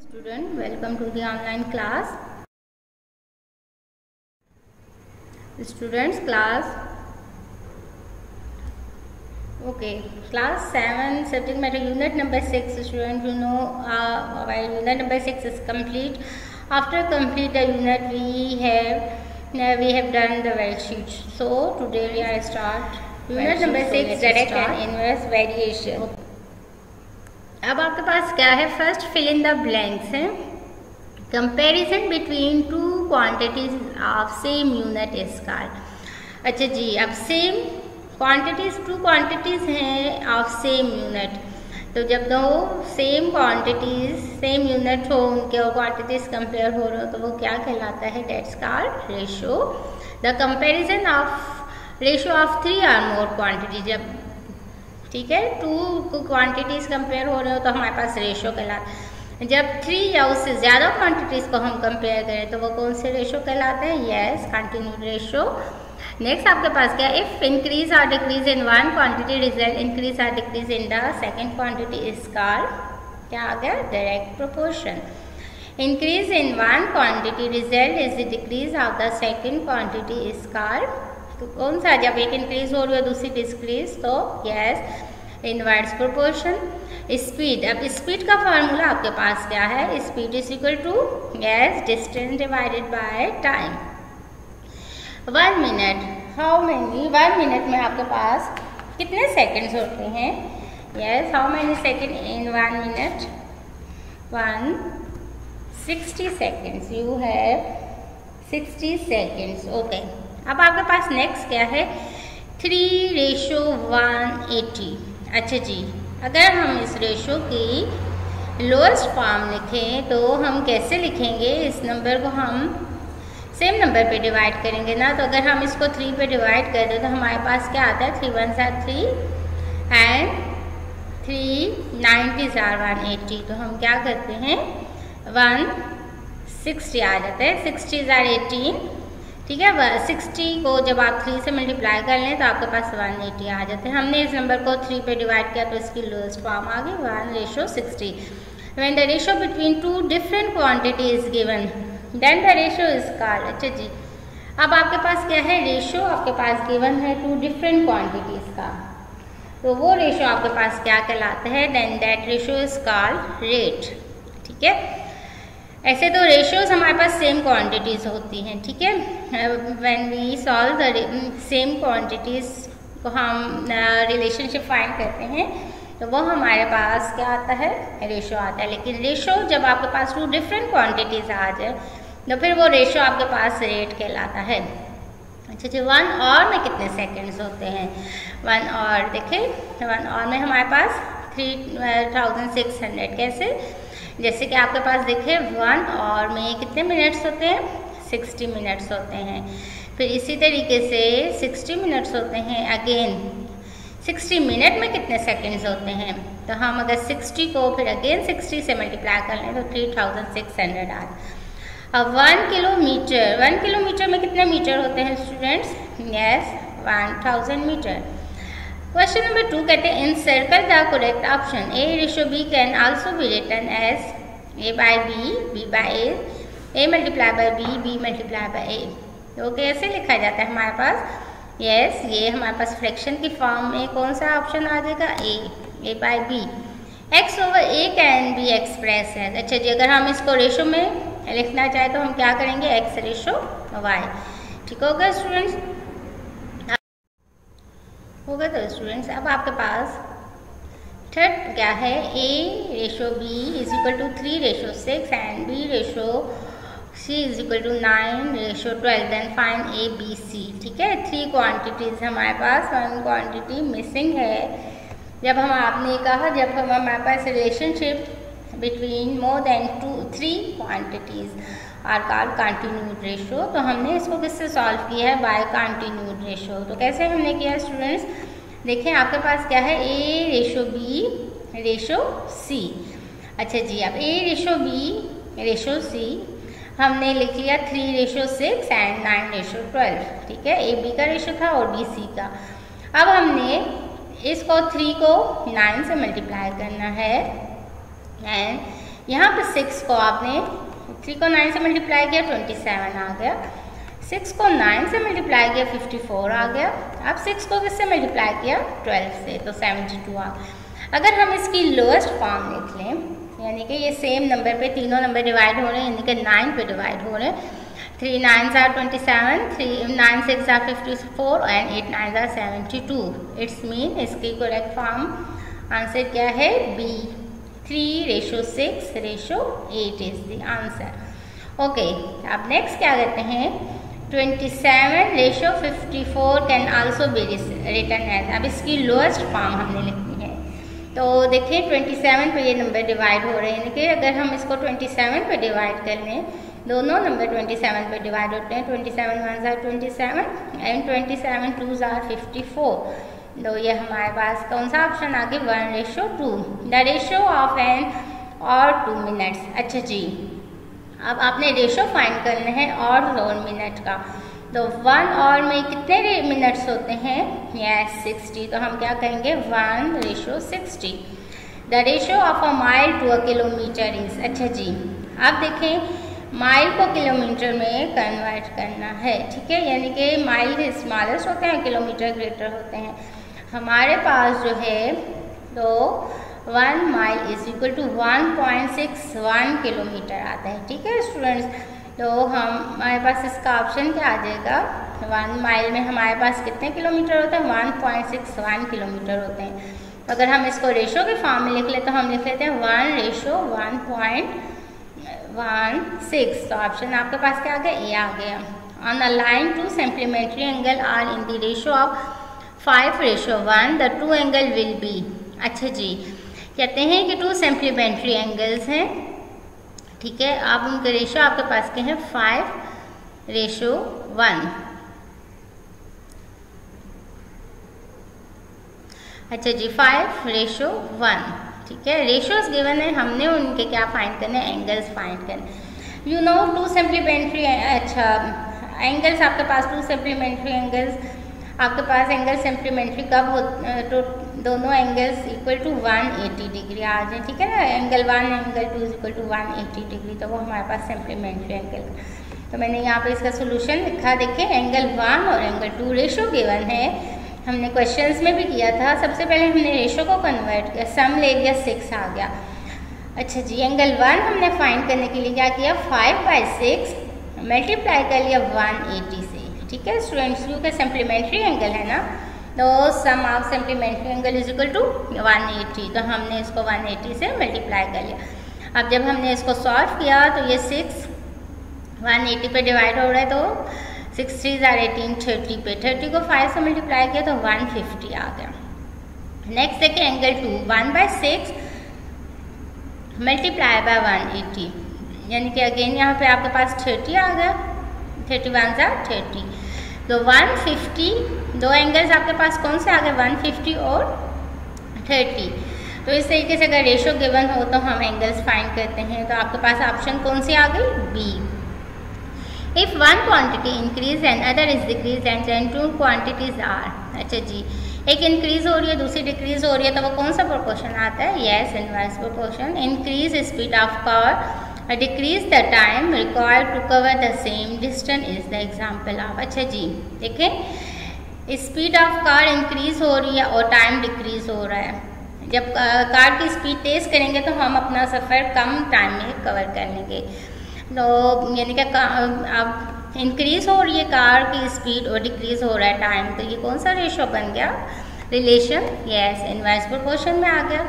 Student, welcome to the online class. Students, class 7 subject matter unit number 6. Students, you know our unit number 6 is complete. After complete the unit we have done the worksheet. So today we are start unit number 6 direct and inverse variation. अब आपके पास क्या है, first fill in the blanks है, comparison between two quantities of same unit is called. अच्छा जी, अब same quantities two quantities हैं ऑफ सेम यूनिट, तो जब दो सेम क्वांटिटीज सेम यूनिट हो उनके और क्वांटिटीज कंपेयर हो रहे हो तो वो क्या कहलाता है, that's called ratio. The comparison of ratio of 3 और मोर क्वांटिटी, जब ठीक है 2 क्वांटिटीज कंपेयर हो रहे हो तो हमारे पास रेशो कहलाता है। जब 3 या उससे ज़्यादा क्वांटिटीज को हम कंपेयर करें तो वो कौन से रेशो कहलाते हैं, यस कंटिन्यूड रेशो। नेक्स्ट आपके पास क्या, इफ इंक्रीज और decrease in one quantity result increase और decrease in the second quantity is called, क्या आ गया, direct proportion. Increase in one quantity result is the decrease of the second quantity is called, तो कौन सा, जब एक इंक्रीज हो रही है दूसरी डिक्रीज तो यस इनवर्स प्रोपोर्शन। स्पीड, अब स्पीड का फार्मूला आपके पास क्या है, speed is equal to yes distance divided by time. 1 minute, how many, 1 minute में आपके पास कितने सेकंड्स होते हैं, yes how many second in 1 minute, 160 seconds, you have 60 seconds. Okay, अब आपके पास नेक्स्ट क्या है, 3:180। अच्छा जी, अगर हम इस रेशो की लोएस्ट फॉर्म लिखें तो हम कैसे लिखेंगे, इस नंबर को हम सेम नंबर पे डिवाइड करेंगे ना, तो अगर हम इसको 3 पे डिवाइड कर दें तो हमारे पास क्या आता है, 3 1 3 एंड 3 90 180, तो हम क्या करते हैं 160 आ जाता है, 60 18, ठीक है। 60 को जब आप 3 से मल्टीप्लाई कर लें तो आपके पास 180 आ जाते हैं। हमने इस नंबर को 3 पे डिवाइड किया तो इसकी लोएस्ट फॉर्म आ गई 1:60। When the ratio between 2 different quantity is given then the ratio is called. अच्छा जी, अब आपके पास क्या है, रेशो आपके पास गिवन है 2 डिफरेंट क्वांटिटीज का, तो वो रेशो आपके पास क्या कहलाता है, then that ratio is called rate. ठीक है, ऐसे तो रेशियोज हमारे पास सेम क्वांटिटीज़ होती हैं, ठीक है। When we solve the same quantities को हम रिलेशनशिप फाइंड करते हैं तो वो हमारे पास क्या आता है, रेशो आता है। लेकिन रेशो जब आपके पास 2 डिफरेंट क्वांटिटीज़ आ जाए तो फिर वो रेशो आपके पास रेट कहलाता है। अच्छा जी, 1 आवर में कितने सेकेंड्स होते हैं, 1 आवर देखिए 1 आवर में हमारे पास 3600, कैसे, जैसे कि आपके पास देखिए 1 आवर में कितने मिनट्स होते हैं, 60 मिनट्स होते हैं। फिर इसी तरीके से 60 मिनट्स होते हैं, अगेन 60 मिनट में कितने सेकंड्स होते हैं, तो हम अगर 60 को फिर अगेन 60 से मल्टीप्लाई कर लें तो 3600 आ। अब 1 किलोमीटर में कितने मीटर होते हैं students, yes 1000 metre. Question number 2 कहते हैं in circle the correct option, A:B can also be written as A/B, B/A, A multiply by B, B multiply by A। तो कैसे लिखा जाता है हमारे पास, यस ये हमारे पास फ्रैक्शन की फॉर्म में कौन सा ऑप्शन आ जाएगा, A/B। X/A can be express as, अच्छा जी अगर हम इसको रेशो में लिखना चाहें तो हम क्या करेंगे, X/Y। ठीक होगा स्टूडेंट्स, होगा तो स्टूडेंट्स। अब आपके पास थर्ड क्या है, A:B is equal to 3:6 and B:C is equal to 9:12, then find ABC। ठीक है, 3 क्वांटिटीज हमारे पास, 1 क्वांटिटी मिसिंग है। जब हम आपने कहा जब हम हमारे पास relationship between more than 3 quantities are called continued ratio, तो हमने इसको किससे सॉल्व किया है, बाय कंटिन्यूड रेशो। तो कैसे हमने किया स्टूडेंट्स, देखें आपके पास क्या है, A:B:C। अच्छा जी, अब A:B:C हमने लिख लिया 3:6 एंड 9:12, ठीक है, AB का रेशो था और BC का। अब हमने इसको 3 को 9 से मल्टीप्लाई करना है एंड यहाँ पे 6 को आपने 3 को 9 से मल्टीप्लाई किया 27 आ गया, 6 को 9 से मल्टीप्लाई किया 54 आ गया, अब 6 को किससे मल्टीप्लाई किया 12 से, तो 72 आ गया। अगर हम इसकी लोएस्ट फॉर्म लिख लें, यानी कि ये सेम नंबर पे तीनों नंबर डिवाइड हो रहे हैं, यानी कि 9 पे डिवाइड हो रहे हैं, 3 9s are 27, 3 9 6 are 54 and 8 9s are 72। It's mean इसकी करेक्ट फॉर्म आंसर क्या है B, 3:6:8 is the answer. Okay, अब नेक्स्ट क्या करते हैं, 27:54 can also be written as. अब इसकी लोएस्ट फॉर्म हमने लिखनी है, तो देखिए 27 पे ये नंबर डिवाइड हो रहे हैं कि अगर हम इसको 27 पे डिवाइड कर लें, दोनों नंबर 27 पे डिवाइड होते हैं, 27 1s are 27 and 27 2s are 54। तो ये हमारे पास कौन सा ऑप्शन आ गया 1:2, द रेशियो ऑफ एन और 2 मिनट्स। अच्छा जी, अब आपने रेशियो फाइंड करना है और 2 मिनट का, तो 1 और में कितने मिनट्स होते हैं, यस 60, तो हम क्या कहेंगे 1:60। The ratio of a mile to a kilometre is. अच्छा जी, अब देखें माइल को किलोमीटर में कन्वर्ट करना है, ठीक है, यानी कि माइल स्मॉलेस्ट होते हैं, किलोमीटर ग्रेटर होते हैं। हमारे पास जो है तो 1 mile is equal to 1.61 kilometre आता है, ठीक है स्टूडेंट्स। तो हमारे पास इसका ऑप्शन क्या आ जाएगा, 1 माइल में हमारे पास कितने किलोमीटर होते हैं 1.61 किलोमीटर होते हैं। अगर हम इसको रेशो के फॉर्म में लिख लेते तो हम लिख लेते हैं 1:1.16। तो ऑप्शन आपके पास क्या आ गया, ए आ गया। On a line 2 supplementary angle are in the ratio of 5:1 the 2 angle will be. अच्छा जी, कहते हैं कि 2 सप्लीमेंट्री एंगल्स हैं, ठीक है, आप उनके रेशो आपके पास के हैं 5:1। अच्छा जी 5:1, ठीक है, रेशियोज गिवन है, हमने उनके क्या फाइंड करने, एंगल्स फाइंड करने। यू नो 2 सप्लीमेंट्री, अच्छा एंगल्स आपके पास 2 सप्लीमेंट्री एंगल्स आपके पास एंगल सप्लीमेंट्री कब हो, तो दोनों एंगल्स इक्वल टू 180 डिग्री आ जाए, ठीक है ना, angle 1 angle 2 is equal to 180 degree, तो वो हमारे पास सप्लीमेंट्री एंगल। तो मैंने यहाँ पे इसका सोल्यूशन लिखा, देखिए एंगल 1 और एंगल 2 रेशो गिवन है, हमने क्वेश्चंस में भी किया था। सबसे पहले हमने रेशो को कन्वर्ट किया, सम ले लिया 6 आ गया। अच्छा जी, एंगल 1 हमने फाइंड करने के लिए क्या किया, 5/6 मल्टीप्लाई कर लिया 180 से, ठीक है स्टूडेंट्स, क्योंकि सप्लीमेंट्री एंगल है ना, तो sum of supplementary angle is equal to 180, तो हमने इसको 180 से मल्टीप्लाई कर लिया। अब जब हमने इसको सॉल्व किया तो ये 6 180 पे डिवाइड हो रहा है, तो 6 3s are 18, 30 पे 30 को 5 से मल्टीप्लाई किया तो 150 आ गया। नेक्स्ट देखिए एंगल 2, 1/6 मल्टीप्लाई बाय 180, यानी कि अगेन यहाँ पे आपके पास 30 आ गया, 31s are 30, तो 150, दो एंगल्स आपके पास कौन से आ गए 150 और 30। तो इस तरीके से अगर रेशो गिवन हो तो हम एंगल्स फाइंड करते हैं, तो आपके पास ऑप्शन कौन सी आ गई, B. If one quantity increase and other is decrease and then 2 quantities are, अच्छा जी, एक इंक्रीज हो रही है दूसरी डिक्रीज हो रही है, तो वो कौन सा प्रोपोर्शन आता है, yes inverse proportion. Increase speed of car, decrease the time required to cover the same distance is the example of. अच्छा जी, देखें स्पीड ऑफ कार इंक्रीज हो रही है और टाइम डिक्रीज हो रहा है। जब कार की स्पीड तेज करेंगे तो हम अपना सफ़र कम टाइम में कवर कर लेंगे, तो यानी कि अब इंक्रीज हो रही है कार की स्पीड और डिक्रीज हो रहा है टाइम, तो ये कौन सा रेशो बन गया, रिलेशन, यस इनवर्स प्रोपोर्शन में आ गया।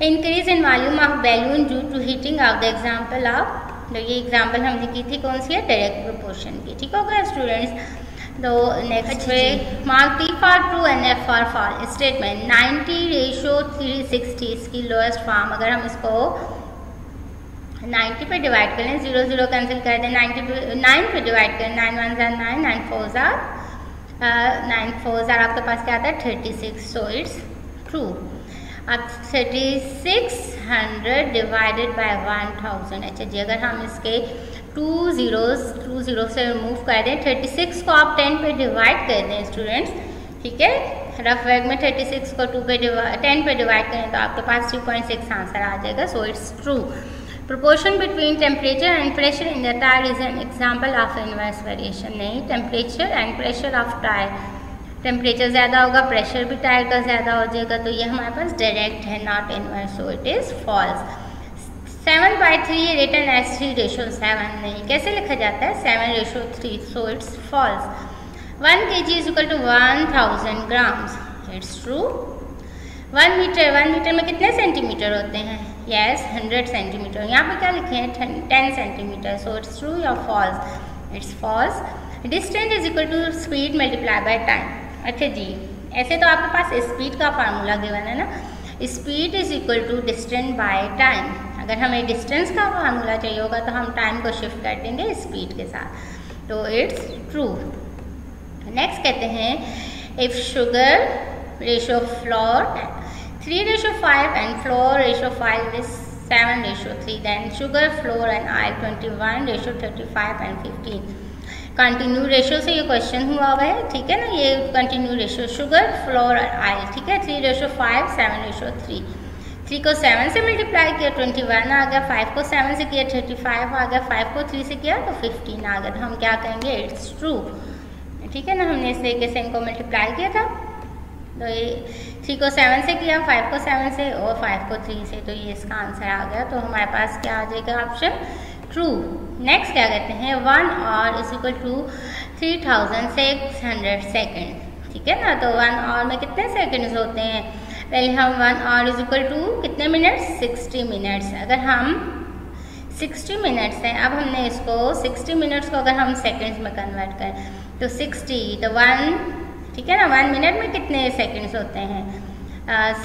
Increase in volume of balloon due to heating of the example of, तो ये एग्जाम्पल हमने की थी कौन सी है, डायरेक्ट प्रोपोर्शन की, ठीक हो गया स्टूडेंट्स। तो नेक्स्ट पे mark T for true and F for false statement. 90:360 इसकी लोएस्ट फॉर्म, अगर हम इसको 90 पे डिवाइड करें, 0 0 कैंसिल कर दें, 9 पे डिवाइड करें, 9 1s are 9, 9 4s are आपके पास क्या आता है 36, सो इट्स ट्रू। अब 3600 डिवाइडेड बाय 1000, अच्छा जी अगर हम इसके 2 0 से रिमूव कर दें, 36 को आप 10 पे डिवाइड कर दें स्टूडेंट्स, ठीक है, रफ वर्क में 36 को 10 पे डिवाइड करें तो आपके पास 3.6 आंसर आ जाएगा, so it's true. Proportion between temperature and pressure in the tyre is an example of inverse variation. नहीं, temperature and pressure of tyre, temperature ज़्यादा होगा, प्रेशर भी टायर का ज़्यादा हो जाएगा, तो ये हमारे पास डायरेक्ट है, not inverse, so it is false. 7/3 written as 3:7, नहीं, कैसे लिखा जाता है 7:3, so it's false. 1 kg is equal to 1000 grams, it's true. 1 metre में कितने सेंटीमीटर होते हैं? Yes, 100 centimetre. यहाँ पे क्या लिखे हैं 10 सेंटीमीटर, सो इट्स ट्रू या false? It's false. Distance is equal to speed multiply by time. अच्छा जी, ऐसे तो आपके पास स्पीड का फार्मूला गिवन है ना, speed is equal to distance by time. अगर हमें डिस्टेंस का फार्मूला चाहिए होगा तो हम टाइम को शिफ्ट कर देंगे स्पीड के साथ, तो इट्स ट्रू। नेक्स्ट कहते हैं if sugar ratio floor 3:5 and floor ratio 5 is 7:3, then sugar, flour and oil 21:35 and 15। Continue ratio से ये क्वेश्चन हुआ है, ठीक है ना, ये कंटिन्यू रेशो शुगर, फ्लोर और ऑयल, ठीक है। 3:5, 7:3, 3 को 7 से मल्टीप्लाई किया 21 आ गया, 5 को 7 से किया 35 आ गया, 5 को 3 से किया तो 15 आ गया, तो हम क्या कहेंगे इट्स ट्रू, ठीक है ना। हमने इस तरीके से इनको मल्टीप्लाई किया था, तो ये 3 को 7 से किया, 5 को 7 से और 5 को 3 से, तो ये इसका आंसर आ गया, तो हमारे पास क्या आ जाएगा ऑप्शन ट्रू। नेक्स्ट क्या कहते हैं 1 hour is equal to 3600 second, ठीक है ना। तो 1 आवर में कितने सेकेंड्स होते हैं? पहले हम 1 आवर इज इक्वल टू कितने मिनट्स? 60 मिनट्स। अगर हम 60 मिनट्स हैं, अब हमने इसको 60 मिनट्स को अगर हम सेकेंड्स में कन्वर्ट करें तो 60, तो 1, ठीक है ना, 1 मिनट में कितने सेकेंड्स होते हैं?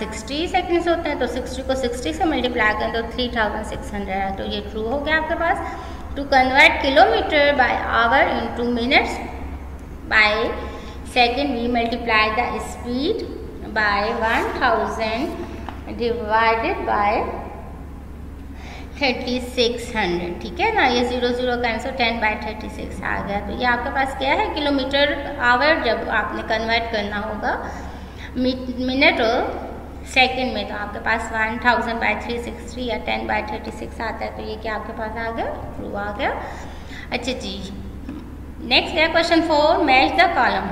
60 सेकेंड्स होते हैं, तो 60 को 60 से मल्टीप्लाई करें तो 3600 है, तो ये ट्रू हो गया आपके पास। To convert kilometre by hour into minutes by second we multiply the speed by 1000 divided by 3600, ठीक है ना। ये 0 कैंसिल, 10/36 आ गया, तो ये आपके पास क्या है किलोमीटर आवर। जब आपने कन्वर्ट करना होगा मिनट और सेकंड में, तो आपके पास 1000/360 या 10/36 आता है, तो ये क्या आपके पास आ गया ट्रू आ गया। अच्छा जी, नेक्स्ट है question 4, match the column.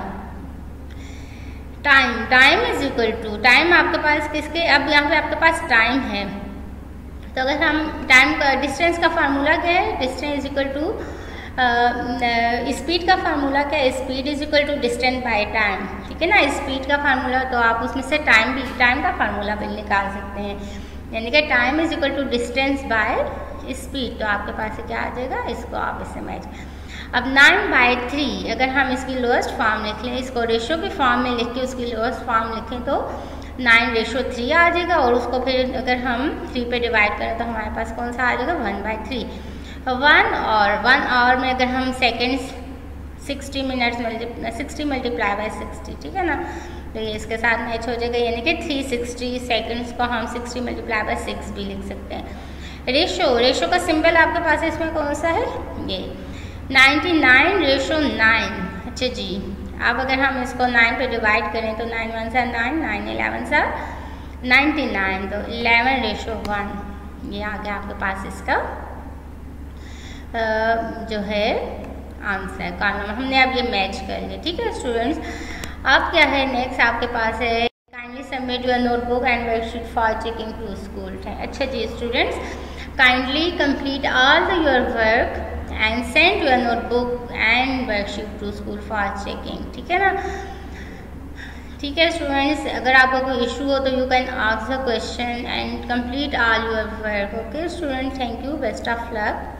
Time is equal to, time आपके पास किसके, अब यहाँ पे आपके पास टाइम है, तो अगर हम टाइम का डिस्टेंस का फार्मूला क्या है? Distance is equal to speed का फार्मूला क्या है? Speed is equal to distance by time, ठीक है ना। स्पीड का फार्मूला, तो आप उसमें से टाइम का फार्मूला भी निकाल सकते हैं, यानी कि time is equal to distance by speed, तो आपके पास क्या आ जाएगा, इसको आप इससे मैच। अब 9/3 अगर हम इसकी लोएस्ट फॉर्म लिख लें, इसको रेशो की फॉर्म में लिख के उसकी लोएस्ट फॉर्म लिखें तो 9:3 आ जाएगा, और उसको फिर अगर हम 3 पे डिवाइड करें तो हमारे पास कौन सा आ जाएगा 1/3। 1 आवर में अगर हम सेकेंड्स 60 मिनट्स 60 मल्टीप्लाई बाय 60, ठीक है ना, तो ये इसके साथ मैच हो जाएगा, यानी कि 360 सेकेंड्स को हम 60 मल्टीप्लाई बाय 6 भी लिख सकते हैं। रेशो का सिंबल आपके पास इसमें कौन सा है? ये 99:9। अच्छा जी, अब अगर हम इसको 9 पे डिवाइड करें तो 9 1 सा 9, 9 11 सा 99, तो 11:1 ये आ गया आपके पास इसका जो है आंसर कॉलम। हमने अब ये मैच कर लिया, ठीक है स्टूडेंट्स। अब क्या है नेक्स्ट आपके पास है kindly submit your notebook and worksheet for checking to school. अच्छा जी students, kindly complete all your work and send your notebook and worksheet to school for checking, ठीक है ना। ठीक है स्टूडेंट्स, अगर आपको कोई इशू हो तो you can ask the question and complete all your work. Okay student, thank you, best of luck.